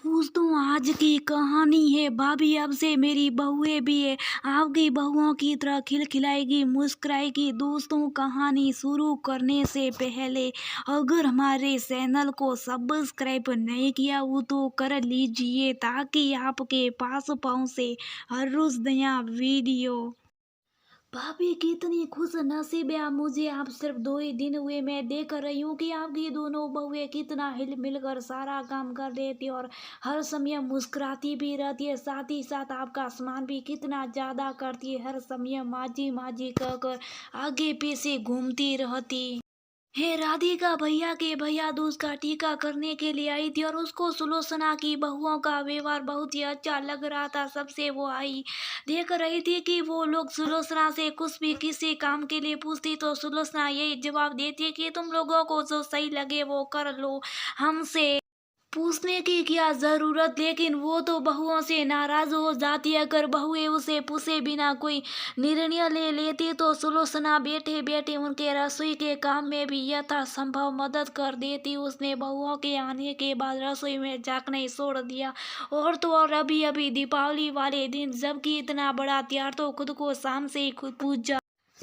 दोस्तों आज की कहानी है भाभी अब से मेरी बहुएं भी है आपकी बहुओं की तरह खिलखिलाएगी मुस्कुराएगी। दोस्तों कहानी शुरू करने से पहले अगर हमारे चैनल को सब्सक्राइब नहीं किया हो तो कर लीजिए ताकि आपके पास पहुंचे हर रोज नया वीडियो। भाभी कितनी खुश नसीब है मुझे आप सिर्फ 2 ही दिन हुए मैं देख रही हूँ कि आपकी दोनों बहुएं कितना हिल मिलकर सारा काम कर देती और हर समय मुस्कुराती भी रहती है। साथ ही साथ आपका सम्मान भी कितना ज्यादा करती है। हर समय माजी माजी कहकर आगे पीछे घूमती रहती है। राधिका भैया के भैया दूज का टीका करने के लिए आई थी और उसको सुलोचना की बहुओं का व्यवहार बहुत ही अच्छा लग रहा था। सबसे वो आई देख रही थी कि वो लोग सुलोचना से कुछ भी किसी काम के लिए पूछती तो सुलोचना यही जवाब देती कि तुम लोगों को जो सही लगे वो कर लो, हमसे पूछने की क्या जरूरत। लेकिन वो तो बहुओं से नाराज हो जाती है। अगर बहुएं उसे पूछे बिना कोई निर्णय ले लेती तो सुलोचना बैठे बैठे उनके रसोई के काम में भी यथासंभव मदद कर देती। उसने बहुओं के आने के बाद रसोई में झांकना ही छोड़ दिया और तो और अभी अभी दीपावली वाले दिन जबकि इतना बड़ा त्योहार तो खुद को शाम से ही खुद पूजा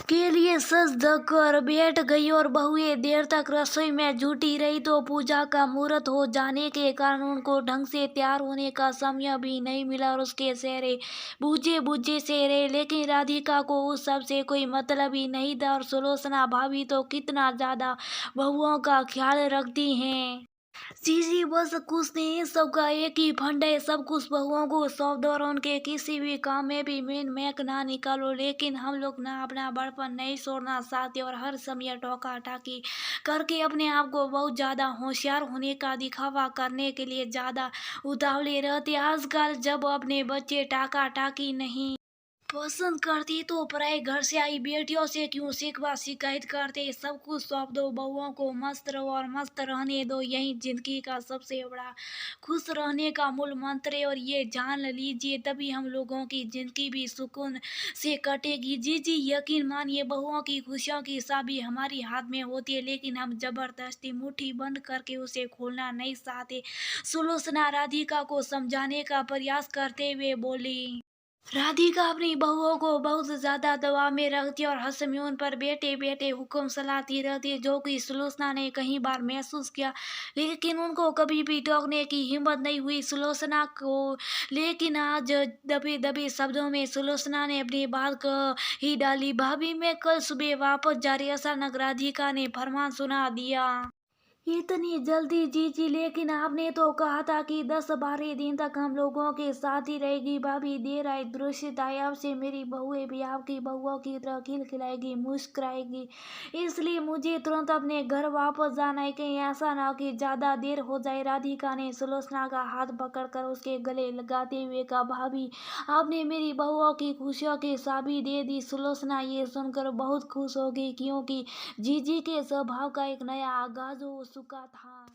के लिए सज धज कर बैठ गई और बहुएं देर तक रसोई में जुटी रही तो पूजा का मुहूर्त हो जाने के कारण उनको ढंग से तैयार होने का समय भी नहीं मिला और उसके चेहरे बूझे बूझे से रहे। लेकिन राधिका को उस सब से कोई मतलब ही नहीं था और सुलोचना भाभी तो कितना ज्यादा बहुओं का ख्याल रखती हैं। जी बस कुछ नहीं सबका एक ही फंड है सब कुछ बहुओं को सौंप दो और उनके किसी भी काम में भी मेन मैक ना निकालो। लेकिन हम लोग ना अपना बड़पन नहीं छोड़ना चाहते और हर समय टोका टाकी करके अपने आप को बहुत ज्यादा होशियार होने का दिखावा करने के लिए ज्यादा उतावले रहते। आजकल जब अपने बच्चे टाका टाकी नहीं पसंद करती तो पराए घर से आई बेटियों से क्यों शिकवा शिकायत करते। सब कुछ सौंप दो बहुओं को मस्त रहो और मस्त रहने दो यही जिंदगी का सबसे बड़ा खुश रहने का मूल मंत्र है और ये जान लीजिए तभी हम लोगों की जिंदगी भी सुकून से कटेगी। जी यकीन मानिए बहुओं की खुशियों की चाबी हमारी हाथ में होती है लेकिन हम जबरदस्ती मुट्ठी बंद करके उसे खोलना नहीं चाहते। सुलोचना राधिका को समझाने का प्रयास करते हुए बोली। राधिका अपनी बहुओं को बहुत ज्यादा दबाव में रखती है और हर समय उन पर बैठे बैठे हुक्म चलाती रहती है जो कि सुलोचना ने कई बार महसूस किया लेकिन उनको कभी भी टोकने की हिम्मत नहीं हुई सुलोचना को। लेकिन आज दबे दबे शब्दों में सुलोचना ने अपनी बात कह ही डाली। भाभी मैं कल सुबह वापस जा रही। अचानक राधिका ने फरमान सुना दिया। इतनी जल्दी जी लेकिन आपने तो कहा था कि 10-12 दिन तक हम लोगों के साथ ही रहेगी। भाभी देर आए दुरुस्त आए अब से मेरी बहुएं भी आपकी बहुओं की तरह खिलखिलाएगी मुस्कुराएगी इसलिए मुझे तुरंत अपने घर वापस जाना है कहीं ऐसा ना हो कि ज्यादा देर हो जाए। राधिका ने सुलोचना का हाथ पकड़कर उसके गले लगाते हुए कहा भाभी आपने मेरी बहुओं की खुशियों की चाबी दे दी। सुलोचना ये सुनकर बहुत खुश हो गई क्योंकि जीजी के स्वभाव का एक नया आगाज हो चुका था।